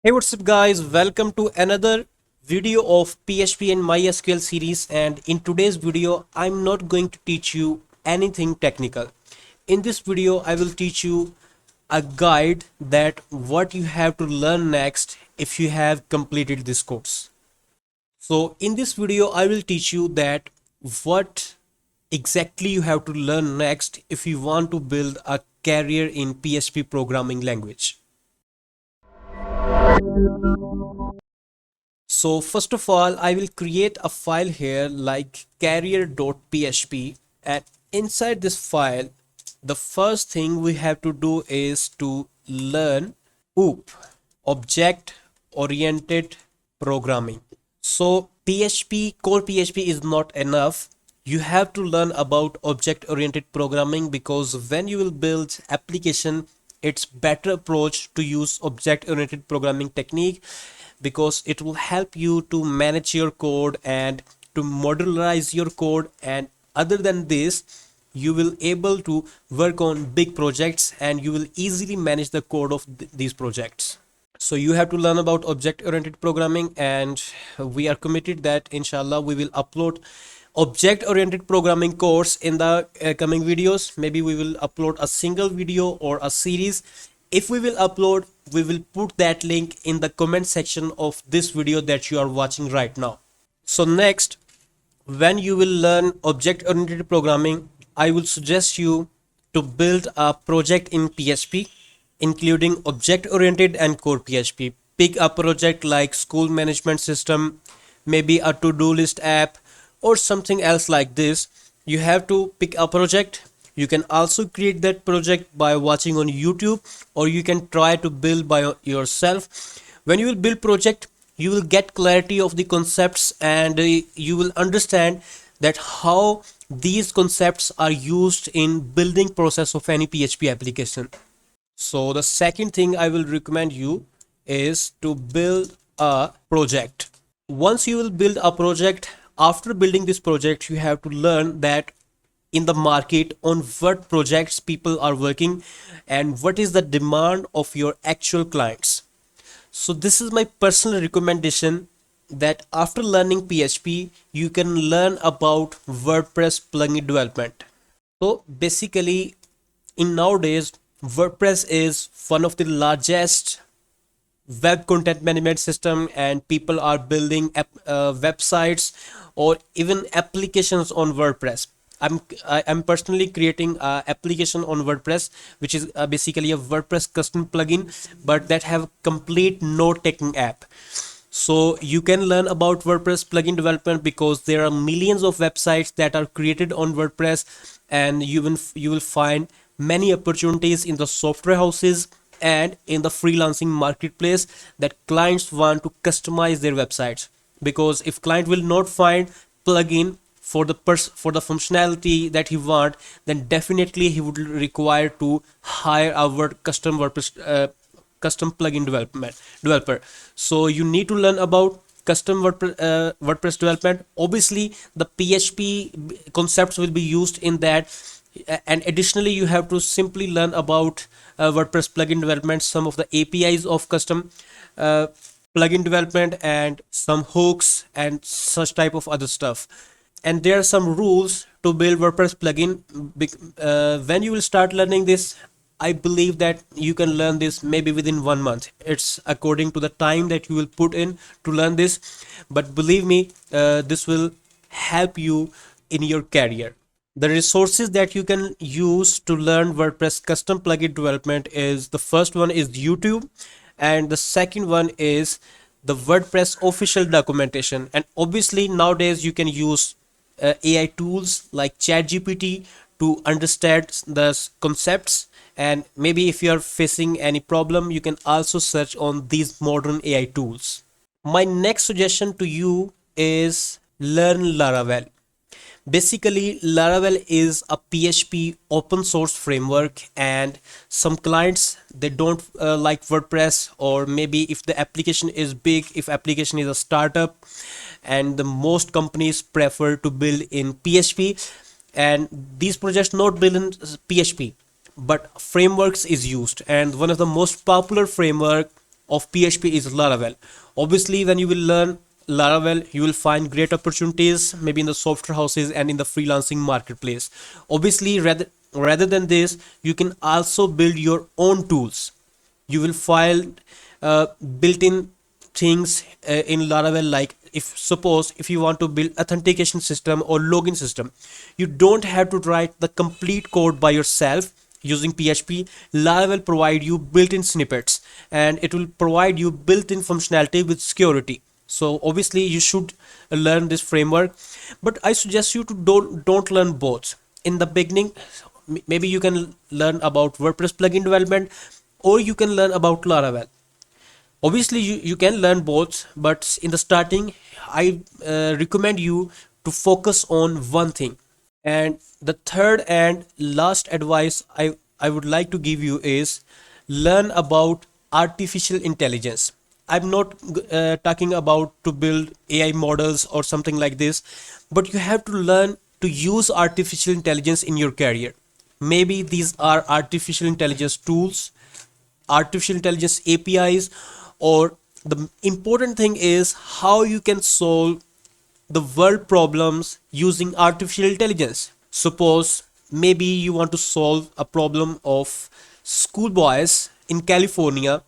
Hey, what's up, guys? Welcome to another video of PHP and MySQL series. And in today's video, I'm not going to teach you anything technical. In this video, I will teach you a guide that what you have to learn next if you have completed this course. So in this video, I will teach you that what exactly you have to learn next if you want to build a career in PHP programming language. So first of all, I will create a file here like carrier.php, and inside this file, the first thing we have to do is to learn OOP, object oriented programming. So PHP, core PHP is not enough. You have to learn about object oriented programming because when you will build application, it's better approach to use object oriented programming technique because it will help you to manage your code and to modularize your code. And other than this, you will able to work on big projects and you will easily manage the code of these projects. So you have to learn about object oriented programming, and we are committed that inshallah we will upload object oriented programming course in the coming videos. Maybe we will upload a single video or a series. If we will upload, we will put that link in the comment section of this video that you are watching right now. So next, when you will learn object oriented programming, I will suggest you to build a project in PHP including object oriented and core PHP. Pick a project like school management system, maybe a to-do list app or something else like this. You have to pick a project. You can also create that project by watching on YouTube, or you can try to build by yourself. When you will build project, you will get clarity of the concepts, and you will understand that how these concepts are used in building process of any PHP application. So the second thing I will recommend you is to build a project. Once you will build a project, after building this project, you have to learn that in the market on what projects people are working and what is the demand of your actual clients. So this is my personal recommendation that after learning PHP, you can learn about WordPress plugin development. So basically, in nowadays, WordPress is one of the largest web content management system, and people are building websites or even applications on WordPress. I'm personally creating a application on WordPress, which is basically a WordPress custom plugin, but that have complete note taking app. So you can learn about WordPress plugin development because there are millions of websites that are created on WordPress, and you will find many opportunities in the software houses and in the freelancing marketplace that clients want to customize their websites. Because if client will not find plugin for for the functionality that he want, then definitely he would require to hire our custom WordPress custom plugin developer. So you need to learn about custom WordPress development. Obviously the PHP concepts will be used in that, and additionally you have to simply learn about WordPress plugin development, some of the APIs of custom uh, plugin development, and some hooks and such type of other stuff. And there are some rules to build WordPress plugin. When you will start learning this, I believe that you can learn this maybe within 1 month. It's according to the time that you will put in to learn this. But believe me, this will help you in your career. The resources that you can use to learn WordPress custom plugin development is, the first one is YouTube, and the second one is the WordPress official documentation. And obviously nowadays you can use AI tools like ChatGPT to understand the concepts, and maybe if you are facing any problem, you can also search on these modern AI tools. My next suggestion to you is learn Laravel. Basically, Laravel is a PHP open source framework, and some clients, they don't like WordPress, or maybe if the application is big, if application is a startup, and the most companies prefer to build in PHP, and these projects not build in PHP, but frameworks is used. And one of the most popular framework of PHP is Laravel. Obviously, when you will learn Laravel, you will find great opportunities, maybe in the software houses and in the freelancing marketplace. Obviously, rather than this, you can also build your own tools. You will find built-in things in Laravel, like if suppose if you want to build authentication system or login system, you don't have to write the complete code by yourself using PHP. Laravel provide you built-in snippets, and it will provide you built-in functionality with security. So obviously you should learn this framework, but I suggest you to don't learn both in the beginning. Maybe you can learn about WordPress plugin development, or you can learn about Laravel. Obviously you can learn both, but in the starting I recommend you to focus on one thing. And the third and last advice I would like to give you is learn about artificial intelligence. I'm not talking about to build AI models or something like this, but you have to learn to use artificial intelligence in your career. Maybe these are artificial intelligence tools, artificial intelligence APIs, or the important thing is how you can solve the world problems using artificial intelligence. Suppose maybe you want to solve a problem of schoolboys in California.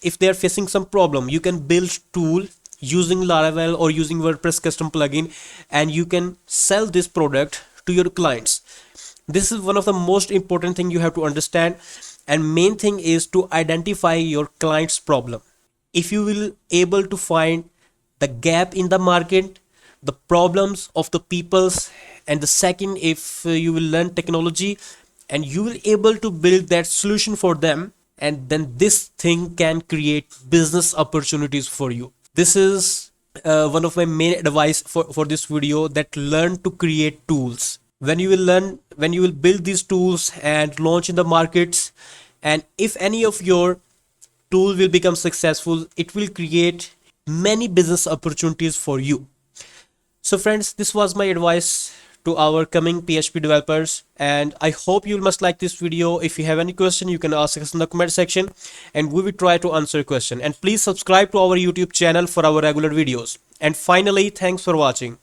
If they are facing some problem, you can build tool using Laravel or using WordPress custom plugin, and you can sell this product to your clients. This is one of the most important thing you have to understand, and main thing is to identify your client's problem. If you will able to find the gap in the market, the problems of the peoples, and the second, if you will learn technology and you will able to build that solution for them, and then this thing can create business opportunities for you. This is one of my main advice for this video, that learn to create tools. When you will build these tools and launch in the markets, and if any of your tool will become successful, it will create many business opportunities for you. So friends, this was my advice to our coming PHP developers, and I hope you must like this video. If you have any question, you can ask us in the comment section and we will try to answer your question. And please subscribe to our YouTube channel for our regular videos. And finally, thanks for watching.